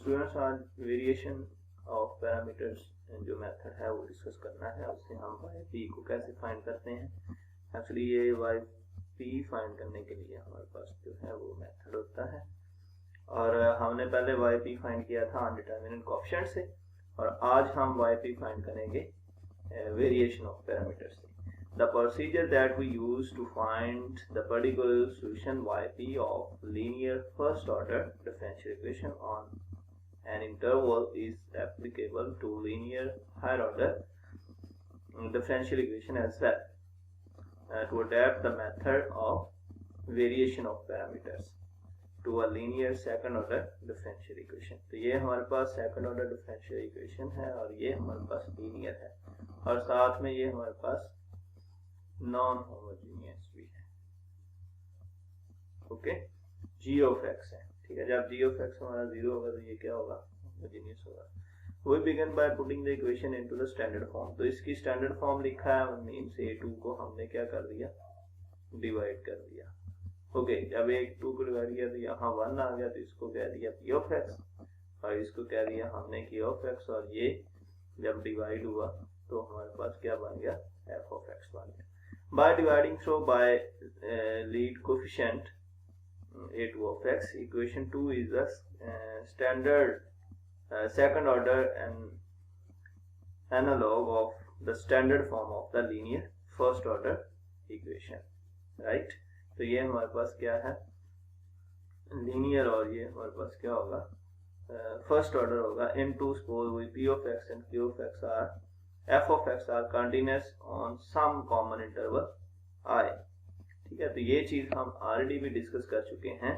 Students आज variation of parameters जो method है वो डिस्कस करना है। उससे हम वाई पी को कैसे फाइंड करते हैं। एक्चुअली ये वाई पी फाइंड करने के लिए हमारे पास जो है वो मेथड होता है, और हमने पहले वाई पी फाइंड किया था अनडिटरमिनेट कोएफिशिएंट से, और आज हम वाई पी फाइंड करेंगे वेरिएशन ऑफ पैरामीटर्स से। The procedure that we use to find the particular solution yp of linear first order differential equation on an interval is applicable to linear higher order differential equation as well, to adapt the method of variation of parameters to a linear second order differential equation। तो ये हमारे पास second order differential equation है और ये हमारे पास linear है, और साथ में ये हमारे पास नॉन होमोजीनियस भी है। ओके, जी ऑफ एक्स है, ठीक है। जब जी ऑफ एक्स हमारा जीरो होगा तो ये क्या होगा, होमोजीनियस होगा। We begin by putting the equation into the standard form. तो इसकी स्टैंडर्ड फॉर्म लिखा है, मींस a2 को हमने क्या कर दिया, डिवाइड कर दिया। ओके, जब a2 को डिवाइड किया तो यहाँ 1 आ गया, तो इसको कह दिया p ऑफ एक्स, और इसको कह दिया हमने k ऑफ एक्स, और ये जब डिवाइड हुआ तो हमारे पास क्या बन गया, f ऑफ एक्स बन गया। By dividing through by lead coefficient a2 of x, equation 2 is the standard second order and analog of the standard form of the linear first order equation, right? तो ये हमारे पास क्या है, linear, और ये हमारे पास क्या होगा, first order होगा। in2 suppose we p of x and q of x are f of x are continuous on some common interval I, ठीक है। तो ये चीज हम ऑलरेडी भी डिस्कस कर चुके हैं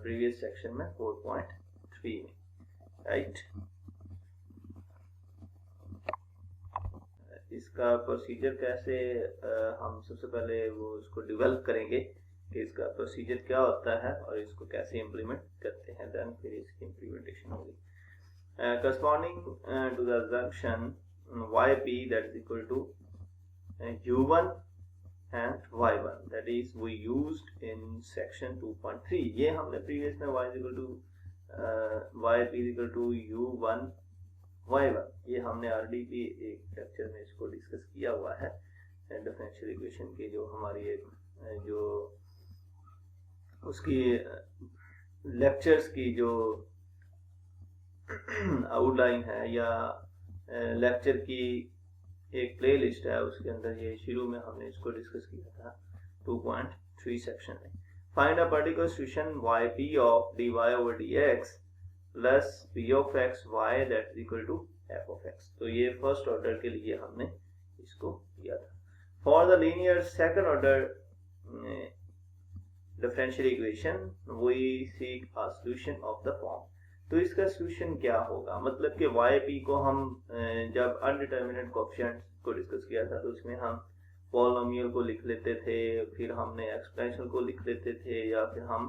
प्रीवियस सेक्शन में 4.3 में, राइट। इसका प्रोसीजर कैसे हम सबसे पहले वो उसको डेवलप करेंगे कि इसका प्रोसीजर क्या होता है और इसको कैसे इम्प्लीमेंट करते हैं, देन फिर इसकी इम्प्लीमेंटेशन होगी। corresponding to the assumption yp that is equal to u1 and y1, that is we used in section 2.3। ये हमने प्रीवियस में y is equal to yp is equal to u1 y1, ये हमने already भी एक lecture में इसको discuss किया हुआ है। डिफरेंशियल इक्वेशन की जो हमारी एक जो उसकी लेक्चर्स की जो आउटलाइन है या लेक्चर की एक प्लेलिस्ट है, उसके अंदर ये शुरू में हमने इसको डिस्कस किया था 2.3 सेक्शन में। Find a particular solution yp of dy over dx plus p of x y that is equal to f of x। तो ये फर्स्ट ऑर्डर के लिए हमने इसको किया था। For the linear second order differential equation we seek a solution of the form. तो इसका सॉल्यूशन क्या होगा, मतलब कि yp को हम जब अनडिटरमिनेट कोएफिशिएंट को डिस्कस किया था तो उसमें हम पॉलिनोमियल को लिख लेते थे, फिर हमने एक्सपोनेंशियल को लिख लेते थे, या फिर हम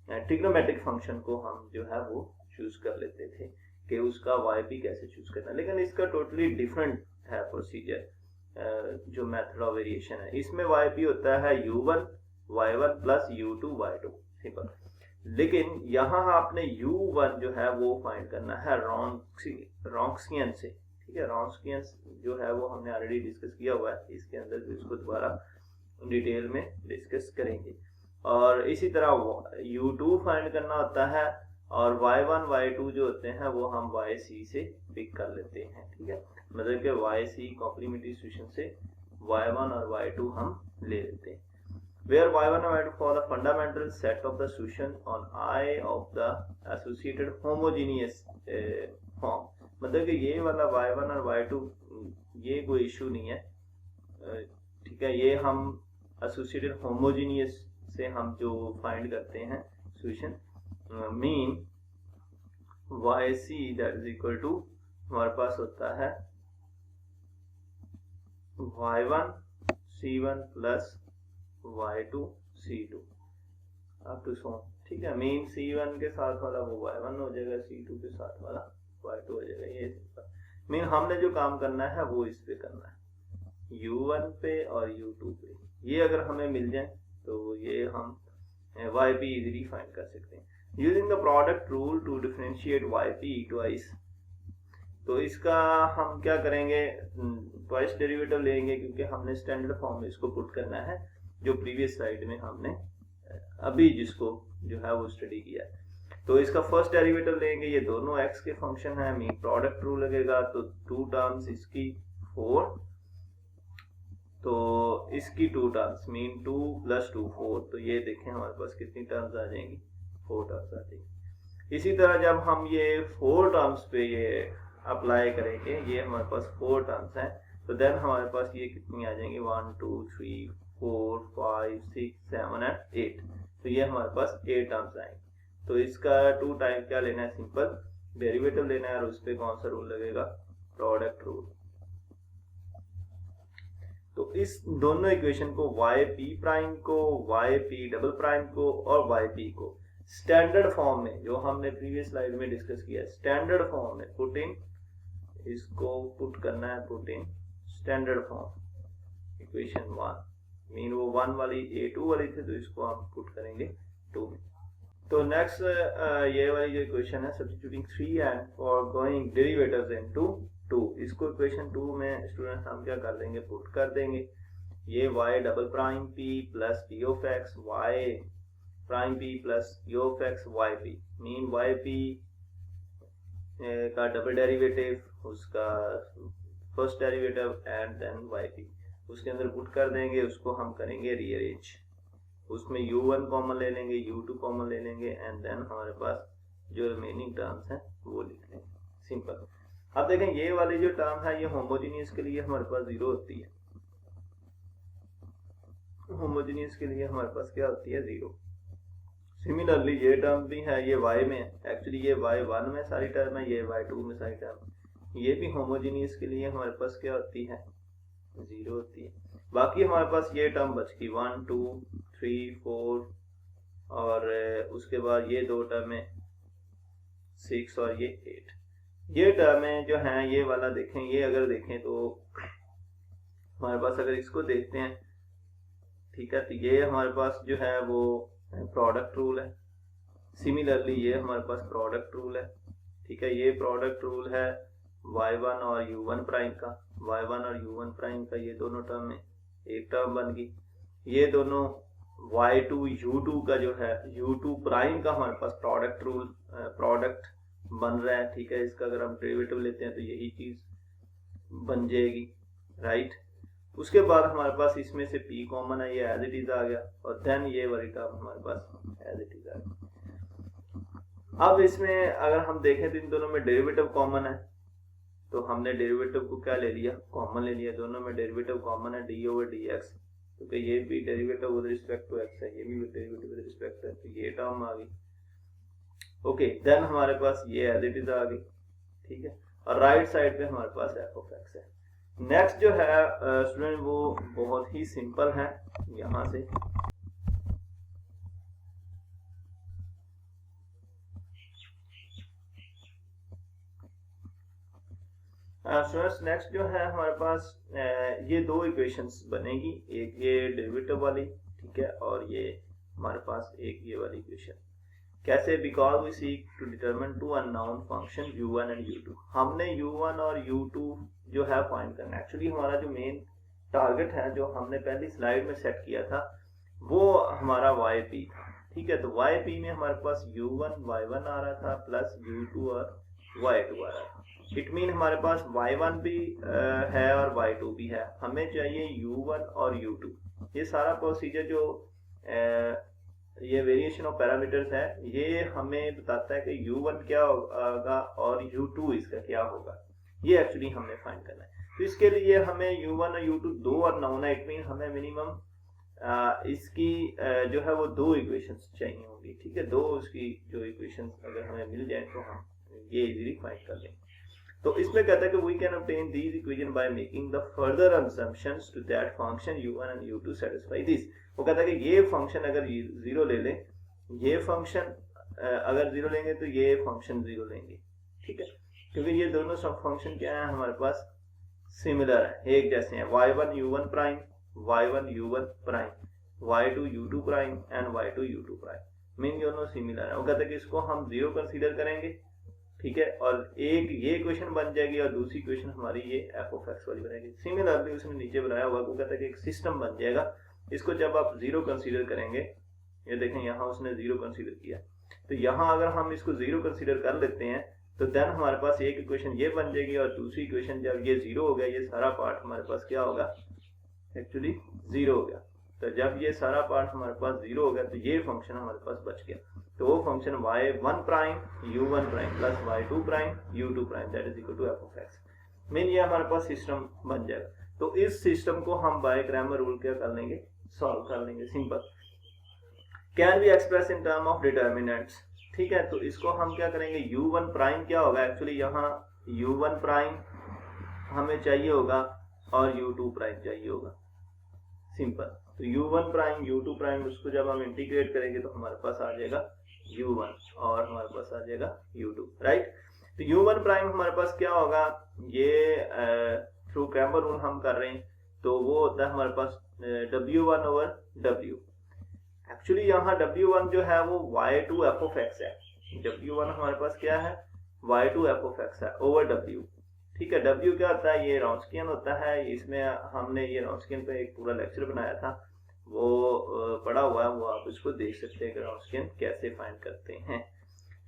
ट्रिग्नोमेट्रिक फंक्शन को हम जो है वो चूज कर लेते थे कि उसका yp कैसे चूज करना। लेकिन इसका टोटली डिफरेंट है प्रोसीजर जो मेथड ऑफ वेरिएशन है। इसमें yp होता है u1 y1 plus u2 y2, simple. लेकिन यहाँ आपने u1 जो है वो फाइंड करना है रॉन्स्कियन से, ठीक है। रॉन्स्कियन जो है वो हमने ऑलरेडी डिस्कस किया हुआ है, इसके अंदर भी इसको दोबारा डिटेल में डिस्कस करेंगे। और इसी तरह u2 फाइंड करना होता है, और y1 y2 जो होते हैं वो हम yc से पिक कर लेते हैं, ठीक है। मतलब कि yc कॉम्प्लीमेंट्री सॉल्यूशन से y1 और y2 हम ले लेते हैं। Where y1 and y2 for the fundamental set of the solution on I of the associated homogeneous form। मतलब कि ये वाला y1 और y2 ये कोई इशू नहीं है, ठीक है। ये हम associated homogeneous से हम जो फाइंड करते हैं solution, mean yc that is equal to हमारे पास होता है y1 c1 plus y2 c2 up to सो, ठीक है। मीन c1 के साथ वाला वो y1 हो जाएगा, c2 के साथ वाला y2 हो जाएगा। ये सिंपल। मीन हमने जो काम करना है वो इस पे करना है, u1 पे और u2 पे। ये अगर हमें मिल जाए तो ये हम yp इजीली फाइंड कर सकते हैं। Using the product rule to differentiate y p twice. तो इसका हम क्या करेंगे, ट्वाइस डेरिवेटिव लेंगे क्योंकि हमने स्टैंडर्ड फॉर्म में इसको पुट करना है, जो प्रीवियस स्लाइड में हमने अभी जिसको जो है वो स्टडी किया है। तो इसका फर्स्ट डेरिवेटिव लेंगे, ये दोनों x के फंक्शन है, मीन प्रोडक्ट रूल लगेगा, तो 2 टर्म्स इसकी 4, तो इसकी 2 टर्म्स मीन 2 + 2 4, तो ये देखें हमारे पास कितनी टर्म्स आ जाएंगी, 4 टर्म्स आ जाएंगी। इसी तरह जब हम ये 4 टर्म्स पे ये अप्लाई करेंगे, ये हमारे पास 4 टर्म्स हैं, तो देन हमारे पास ये कितनी आ जाएंगी, 1 2 3 4 5 6 7 एंड 8, तो ये हमारे पास 8 टर्म्स आएंगे। तो इसका 2 टाइम क्या लेना है, सिंपल डेरिवेटिव लेना है, और उस पर कौन सा रूल लगेगा, प्रोडक्ट रूल। तो इस दोनों इक्वेशन को वाई पी प्राइम को, वाई पी डबल प्राइम को और वाई पी को स्टैंडर्ड फॉर्म में, जो हमने प्रीवियस स्लाइड में डिस्कस किया है, स्टैंडर्ड फॉर्म में पुट इन, इसको पुट करना है put in standard form equation 1, mean वो 1 वाली A2 वाली थी, तो इसको हम पुट करेंगे 2 में। तो नेक्स्ट ये वाली जो इक्वेशन है, substituting 3 and for going derivatives into 2, इसको इक्वेशन 2 में स्टूडेंट्स हम क्या कर देंगे, पुट कर देंगे। ये y double prime p plus p of x, y prime p plus p of x y p, mean y p का डबल डेरिवेटिव, उसका first derivative and then y p, उसके अंदर पुट कर देंगे, उसको हम करेंगे रीअरेंज, उसमें u1 कॉमन ले लेंगे, u2 कॉमन ले लेंगे, एंड देन हमारे पास जो रिमेनिंग टर्म्स हैं वो लिख लेंगे, सिंपल। अब देखें ये वाली जो टर्म है, ये होमोजेनियस के लिए हमारे पास 0 होती है, होमोजेनियस के लिए हमारे पास क्या होती है, 0। सिमिलरली ये टर्म भी है, ये y में है, एक्चुअली ये y1 में सारी टर्म है, ये y2 में सारी टर्म, ये भी होमोजेनियस के लिए हमारे पास क्या होती है, 0 होती है। बाकी हमारे पास ये टर्म बच गई 1 2 3 4, और उसके बाद ये 2 टर्में 6 और ये 8, ये टर्में जो हैं, ये वाला देखें, ये अगर देखें तो हमारे पास, अगर इसको देखते हैं, ठीक है, तो ये हमारे पास जो है वो प्रोडक्ट रूल है। सिमिलरली ये हमारे पास प्रोडक्ट रूल है, ठीक है, ये प्रोडक्ट रूल है y1 और u1 प्राइम का, y1 और u1 प्राइम का, ये दोनों टर्म में एक टर्म बन गई। ये दोनों y2 u2 का जो है, u2 प्राइम का हमारे पास प्रोडक्ट रूल, प्रोडक्ट बन रहा है, ठीक है, इसका अगर हम डेरिवेटिव लेते हैं तो यही चीज बन जाएगी, राइट। उसके बाद हमारे पास इसमें से p कॉमन है, ये एज इट इज आ गया, और देन ये वाली टर्म हमारे पास एज इट इज आ गया। अब इसमें अगर हम देखें तो इन दोनों में डेरिवेटिव कॉमन है, तो हमने डेरिवेटिव को क्या ले लिया, कॉमन ले लिया, दोनों में डेरिवेटिव कॉमन है, d/dx, क्योंकि ये भी derivative with respect to x है, ये भी डेरिवेटिव विद रिस्पेक्ट है, तो ये टर्म आ गई। ओके, देन हमारे पास ये एज इट इज आ गई, ठीक है, और राइट साइड पे हमारे पास f(x) है। नेक्स्ट जो है स्टूडेंट वो बहुत ही सिंपल है, यहाँ से स्टूडेंट्स नेक्स्ट जो है हमारे पास ये 2 इक्वेशंस बनेगी, एक ये डेरिवेटिव वाली, ठीक है, और ये हमारे पास एक ये वाली इक्वेशन। कैसे, because we seek to determine 2 unknown function u1 and u2, हमने u1 और u2 जो है फाइंड करना। एक्चुअली हमारा जो मेन टारगेट है, जो हमने पहली स्लाइड में सेट किया था, वो हमारा yp था, ठीक है। तो yp में हमारे पास u1 y1 आ रहा था प्लस u2 और y2 आ रहा था। इट मीन हमारे पास y1 भी है और y2 भी है, हमें चाहिए u1 और u2। ये सारा प्रोसीजर जो ये वेरिएशन ऑफ पैरामीटर्स है, ये हमें बताता है कि u1 क्या होगा और u2 इसका क्या होगा, ये एक्चुअली हमने फाइंड करना है। तो इसके लिए हमें u1 और u2 2 अननोन है, इट मीन हमें मिनिमम इसकी जो है वो 2 इक्वेशंस चाहिए होंगी, ठीक है। 2 उसकी जो इक्वेशंस अगर हमें मिल जाए तो हम ये इजीली फाइंड कर लेंगे। तो इसमें कहता है कि we can obtain these equation by making the further assumptions to that function u1 and u2 satisfy this. वो कहता है कि ये फंक्शन अगर 0 ले लें, ये फंक्शन अगर 0 लेंगे तो ये फंक्शन 0 लेंगे, ठीक है, क्योंकि ये दोनों सब फंक्शन क्या है हमारे पास, सिमिलर है, एक जैसे हैं, y1 u1 prime, y1 u1 prime, y2 u2 prime and y2 u2 prime. Mean दोनों सिमिलर है। वो कहता है कि इसको हम 0 कंसीडर करेंगे, ठीक है, और एक ये इक्वेशन बन जाएगी और दूसरी इक्वेशन हमारी ये एफ ऑफ एक्स वाली बनेगी। सिमिलरली उसने नीचे बनाया हुआ, वो कहता है कि एक सिस्टम बन जाएगा, इसको जब आप 0 कंसीडर करेंगे, ये देखें यहाँ उसने 0 कंसीडर किया, तो यहाँ अगर हम इसको 0 कंसीडर कर लेते हैं तो देन हमारे पास एक इक्वेशन ये बन जाएगी और दूसरी इक्वेशन जब ये 0 हो गया, ये सारा पार्ट हमारे पास क्या होगा, एक्चुअली 0 हो गया। तो जब ये सारा पार्ट हमारे पास 0 हो गया तो ये फंक्शन हमारे पास बच गया। तो वो function y1 prime u1 prime plus y2 prime u2 prime that is equal to f of x। Mean ये हमारे पास सिस्टम बन जाएगा। तो इस सिस्टम को हम बाय क्रैमर रूल क्या कर लेंगे, सॉल्व कर लेंगे। Simple, can be express in term of determinants, ठीक है। तो इसको हम क्या करेंगे, u1 प्राइम क्या होगा, एक्चुअली यहाँ u1 प्राइम हमें चाहिए होगा और u2 प्राइम चाहिए होगा। सिंपल, तो u1 प्राइम u2 प्राइम उसको जब हम इंटीग्रेट करेंगे तो हमारे पास आ जाएगा u1 और हमारे पास आ जाएगा u2, राइट। तो u1 प्राइम हमारे पास क्या होगा, ये थ्रू क्रैमर रूल हम कर रहे हैं, तो वो होता है हमारे पास w1 ओवर w। एक्चुअली यहाँ w1 जो है वो y2 f of x है। w1 हमारे पास क्या है, y2 f of x है ओवर w, ठीक है। w क्या होता है, ये रॉन्स्कियन होता है। इसमें हमने ये रॉन्स्कियन पे एक पूरा लेक्चर बनाया था, वो पढ़ा हुआ है, वो आप इसको देख सकते हैं कि रॉन्स्कियन कैसे फाइंड करते हैं,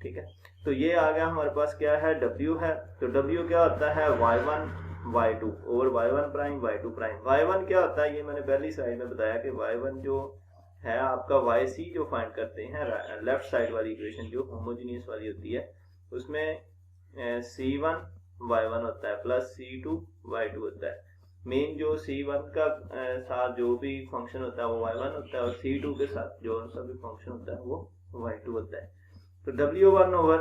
ठीक है। तो ये आ गया हमारे पास क्या है, w है। तो w क्या होता है, y1 y2 over y1 prime y2 prime. y1 क्या होता है, ये मैंने पहली स्लाइड में बताया कि y1 जो है आपका yc जो फाइंड करते हैं लेफ्ट साइड वाली इक्वेशन जो होमोजेनियस वाली होती है, उसमें c1 y1 होता है प्लस c2 y2 होता है। मेन जो c1 का साथ जो भी फंक्शन होता है वो y1 होता है और c2 के साथ जो सा भी फंक्शन होता है वो y2 होता है। तो w1 ओवर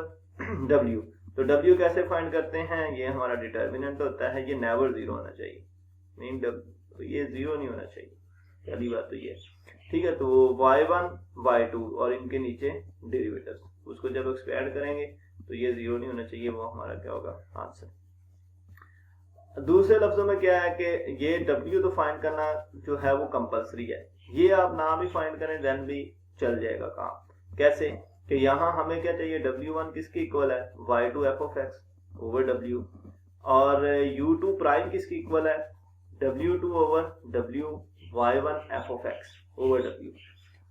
w, तो w कैसे फाइंड करते हैं, ये हमारा डिटर्मिनेंट होता है, ये नेवर 0 होना चाहिए। मीन तो ये 0 नहीं होना चाहिए, पहली बात तो ये, ठीक है। तो y1 y2 और इनके नीचे डेरिवेटिव्स, उसको जब एक्सपेंड करेंगे तो ये 0 नहीं होना चाहिए, वो हमारा क्या होगा, आंसर। दूसरे लफ्जों में क्या है कि ये w तो फाइंड करना जो है वो कंपलसरी है, ये आप ना भी फाइंड करें देन भी चल जाएगा काम। कैसे कि यहाँ हमें क्या चाहिए, w1 किसकी इक्वल है, y2 f of x over w, और u2 प्राइम किसकी इक्वल है, w2 over w y1 f of x over w।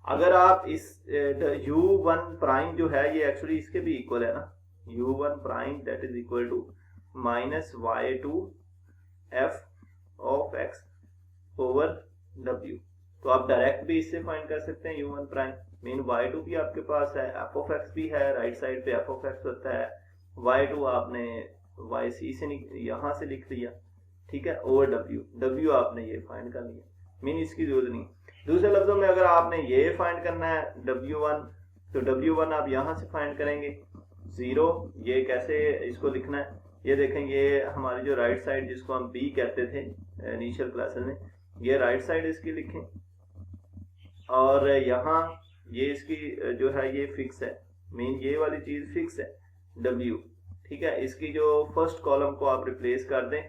अगर आप इस u1 प्राइम जो है ये एक्चुअली इसके भी इक्वल है ना, u1 prime that is equal to minus y2 f of x over w। तो आप डायरेक्ट भी इससे फाइंड कर सकते हैं u1 प्राइम। मीन y2 भी आपके पास है, f of x भी है, राइट साइड पे f of x होता है, y2 आपने yc से यहाँ से लिख लिया, ठीक है, ओवर w आपने ये फाइंड कर लिया, मीन इसकी जरूरत नहीं। दूसरे लफ्जों में अगर आपने ये फाइंड करना है w1, तो w1 आप यहाँ से फाइंड करेंगे 0। ये कैसे इसको लिखना है, ये देखें, ये हमारी जो राइट साइड जिसको हम b कहते थे इनिशियल क्लासेस में, ये राइट साइड इसकी लिखें, और यहाँ ये इसकी जो है ये फिक्स है, मीन ये वाली चीज फिक्स है w, ठीक है। इसकी जो फर्स्ट कॉलम को आप रिप्लेस कर दें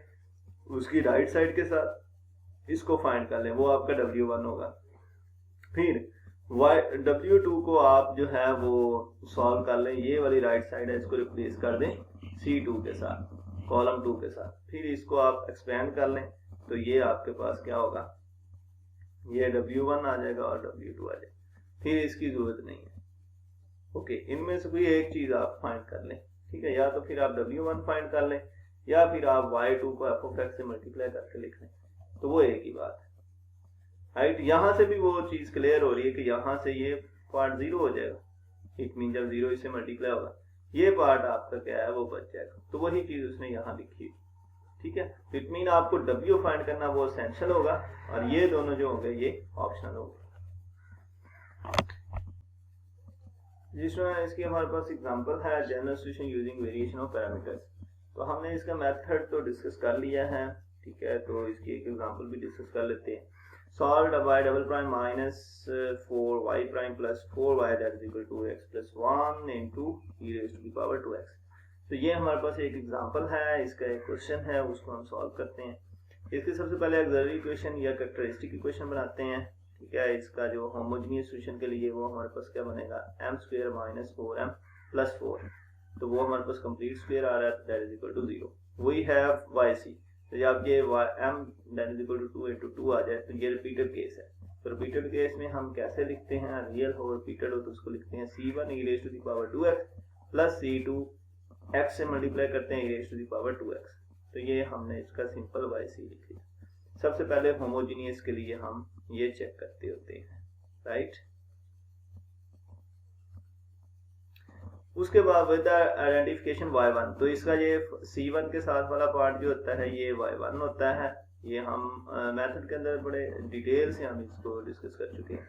उसकी राइट साइड के साथ, इसको फाइंड कर लें, वो आपका w1 होगा। फिर w2 को आप जो है वो सॉल्व कर लें, ये वाली राइट साइड है इसको रिप्लेस कर दें c2 के साथ, कॉलम 2 के साथ, फिर इसको आप एक्सपेंड कर लें, तो ये आपके पास क्या होगा, ये w1 आ जाएगा और w2 आ जाएगा, फिर इसकी जरूरत नहीं है। ओके, इनमें से कोई एक चीज आप फाइंड कर लें, ठीक है, या तो फिर आप w1 फाइंड कर लें या फिर आप y2 को f of x से मल्टीप्लाई करके लिख लें, तो वो एक ही बात है, राइट। यहाँ से भी वो चीज क्लियर हो रही है कि यहाँ से ये पार्ट 0 हो जाएगा, इट मीन जब 0 इससे मल्टीप्लाई होगा ये पार्ट आपका क्या है वो बच जाएगा, तो वही चीज उसने यहाँ लिखी है, ठीक है। तो इट मीन आपको w फाइंड करना वो एसेंशियल होगा और ये दोनों जो होंगे ये ऑप्शनल होगा। जिसमें इसकी हमारे पास एग्जांपल है general solution using variation of parameters. तो हमने इसका मेथड तो डिस्कस कर लिया है, ठीक है। तो इसकी एक एग्जांपल भी डिस्कस कर लेते हैं। Solve y double prime minus 4y prime plus 4y that is equal to x plus 1 into e raise to the power 2x। तो ये हमारे पास एक एग्जांपल है, इसका एक क्वेश्चन है, उसको हम सॉल्व करते हैं। इसके सबसे पहले ऑक्सिलरी इक्वेशन या कैरेक्टरिस्टिक इक्वेशन बनाते हैं, ठीक है। इसका जो होमोजेनियस सॉल्यूशन के लिए वो हमारे पास क्या बनेगा, m² माइनस 4m प्लस 4, तो वो हमारे पास कंप्लीट स्क्वायर आ रहा है, that is equal to 0। We have yc, तो जब ये m that is equal to 2 into 2 आ जाए तो ये रिपीटेड केस है। तो रिपीटेड केस में हम कैसे लिखते हैं, रियल हो रिपीटेड हो तो उसको लिखते हैं c1 e raised to the power 2x plus c2 x से मल्टीप्लाई करते हैं e raised to the power 2x। तो ये हमने इसका सिंपल yc लिख लिया। सबसे पहले होमोजेनियस के लिए हम ये चेक करते होते हैं, राइट। उसके बाद विद आइडेंटिफिकेशन y1, तो इसका ये c1 के साथ वाला पार्ट जो होता है ये y1 होता है। ये हम मेथड के अंदर बड़े डिटेल से हम इसको डिस्कस कर चुके हैं,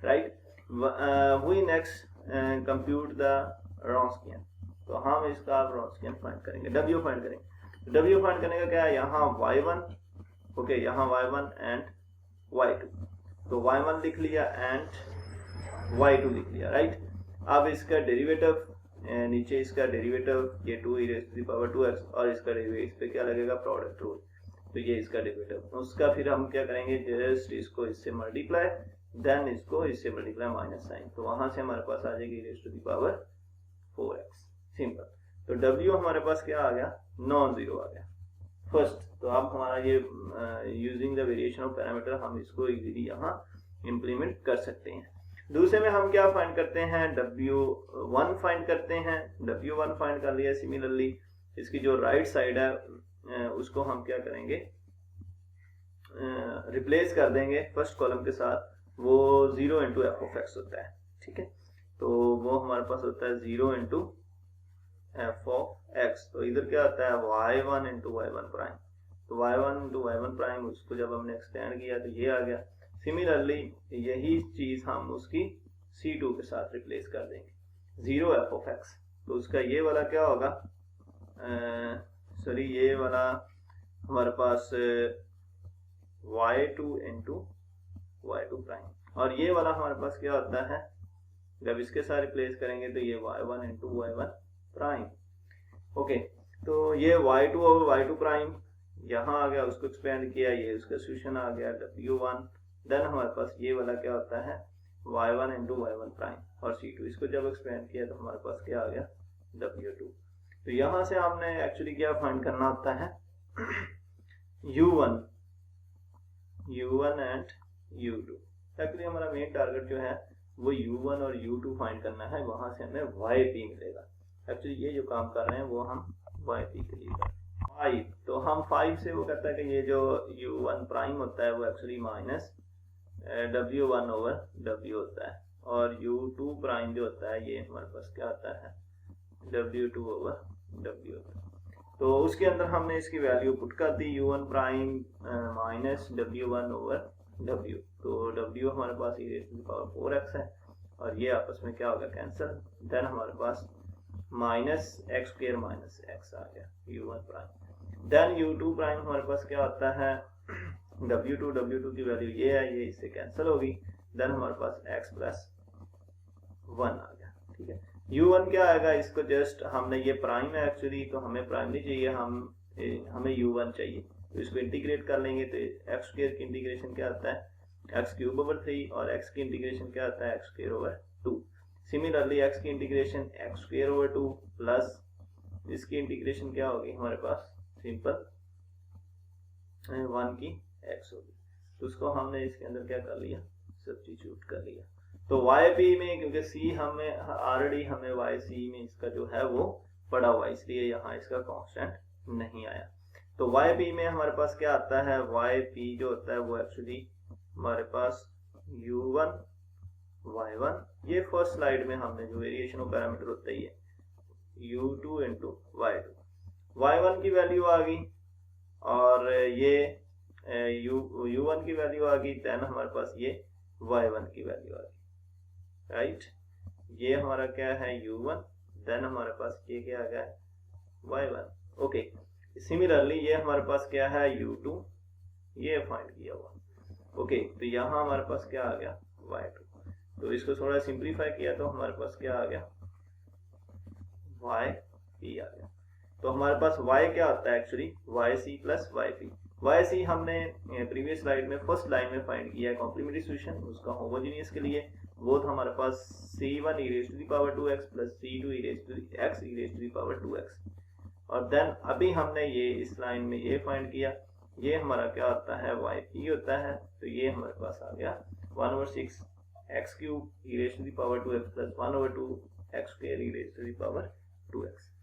right. We next compute the Wronskian, तो हम इसका रॉन्स्कियन फाइंड करेंगे, w फाइंड करेंगे। w फाइंड करने का क्या है, यहाँ y1, ओके, यहाँ y1 एंड y2, तो y1 लिख लिया एंड y2 लिख लिया, राइट। अब इसका डेरिवेटिव, नीचे इसका डेरिवेटिव ये 2 e raised to the power 2x और इसका डेरिवेटिव, इस पे क्या लगेगा, प्रोडक्ट रूल, तो ये इसका डेरिवेटिव। उसका फिर हम क्या करेंगे, जस्ट इसको इससे मल्टीप्लाई, देन इसको इससे मल्टीप्लाई माइनस साइन, तो वहां से हमारे पास आ जाएगी e raised to the power 4x, simple. तो w हमारे पास क्या आ गया, नॉन जीरो आ गया फर्स्ट। तो अब हमारा ये using the variation of parameter हम इसको इजीली यहाँ इम्प्लीमेंट कर सकते हैं। दूसरे में हम क्या फाइंड करते हैं, w1 फाइंड करते हैं। w1 फाइंड कर लिया। सिमिलरली इसकी जो राइट साइड है उसको हम क्या करेंगे, रिप्लेस कर देंगे फर्स्ट कॉलम के साथ, वो 0 into f(x) होता है, ठीक है। तो वो हमारे पास होता है 0 into f(x), तो इधर क्या होता है y1 into y1 प्राइम, तो y1 into y1 प्राइम, उसको जब हमने एक्सटेंड किया तो ये आ गया। सिमिलरली यही चीज हम उसकी c2 के साथ रिप्लेस कर देंगे, 0 f(x), तो उसका ये वाला क्या होगा, सॉरी ये वाला हमारे पास y2 into y2 प्राइम, और ये वाला हमारे पास क्या होता है, जब इसके साथ रिप्लेस करेंगे तो ये y1 into y1 prime, okay. तो ये y2 और y2 प्राइम यहाँ आ गया, उसको एक्सपेंड किया, ये उसका सॉल्यूशन आ गया w1। देन हमारे पास ये वाला क्या होता है y1 into y1 प्राइम और c2, इसको जब एक्सपेंड किया तो हमारे पास क्या आ गया w2। तो यहाँ से हमने एक्चुअली क्या फाइंड करना होता है, u1 एंड u2। एक्चुअली हमारा मेन टारगेट जो है वो u1 और u2 फाइंड करना है, वहां से हमें yp मिलेगा। एक्चुअली ये जो काम कर रहे हैं वो हम yp के लिए कर 5, तो हम 5 से वो कहता है कि ये जो u1 प्राइम होता है वो actually minus w1 over w होता है, और u2 प्राइम जो होता है ये हमारे पास क्या आता है w2 over w होता है। तो उसके अंदर हमने इसकी वैल्यू पुट कर दी, u1 prime minus w1 over w, तो w हमारे पास e raised to the power 4x है, और ये आपस में क्या होगा, कैंसिल। देन हमारे पास minus x square minus x आ गया u1 prime. Then u2 prime हमारे पास क्या होता है w2 की वैल्यू ये है, ये इससे कैंसिल होगी। देन हमारे पास x प्लस 1 आ गया, ठीक है। u1 क्या आएगा, इसको जस्ट हमने, ये प्राइम है एक्चुअली, तो हमें प्राइम नहीं चाहिए, हमें u1 चाहिए, तो इसको इंटीग्रेट कर लेंगे तो एक्स स्क्वायर की इंटीग्रेशन क्या आता है एक्स क्यूब ओवर 3, और एक्स की इंटीग्रेशन क्या आता है x square over 2। Similarly x की integration x square over 2 plus इसकी इंटीग्रेशन क्या होगी हमारे पास, सिंपल 1 की x होगी, तो उसको हमने इसके अंदर क्या कर लिया, सब्स्टिट्यूट कर लिया। तो yp में क्योंकि c हमें ऑलरेडी हमें yc में इसका जो है वो पड़ा हुआ, इसलिए यहाँ इसका कांस्टेंट नहीं आया। तो yp में हमारे पास क्या आता है, yp जो होता है वो एक्चुअली हमारे पास u1 y1, ये फर्स्ट स्लाइड में हमने जो वेरिएशन ऑफ पैरामीटर होता है ये u2 into y2, y1 की वैल्यू आ गई और ये u1 की वैल्यू आ गई, देन हमारे पास ये y1 की वैल्यू आ गई, राइट। ये हमारा क्या है u1, देन हमारे पास ये क्या आ गया y1, ओके। सिमिलरली ये हमारे पास क्या है u2, ये फाइंड किया हुआ, ओके। तो यहाँ हमारे पास क्या आ गया y2, तो इसको थोड़ा सिंप्लीफाई किया तो हमारे पास क्या आ गया yp आ गया। तो हमारे पास y क्या होता है actually yc plus yp, Y C हमने प्रीवियस स्लाइड में फर्स्ट लाइन में फाइंड किया है कॉम्प्लीमेंट्री सॉल्यूशन उसका होमोजेनियस के लिए, वो था हमारे पास c1 e raised to the power 2x plus c2 e raised to x e raised to the power 2x। और देन अभी हमने ये इस लाइन में ये फाइंड किया, ये हमारा क्या होता है yp होता है, तो ये हमारे पास आ गया 1/6 x cube e raised to the power 2x plus 1/2 x square e raised to the power 2x।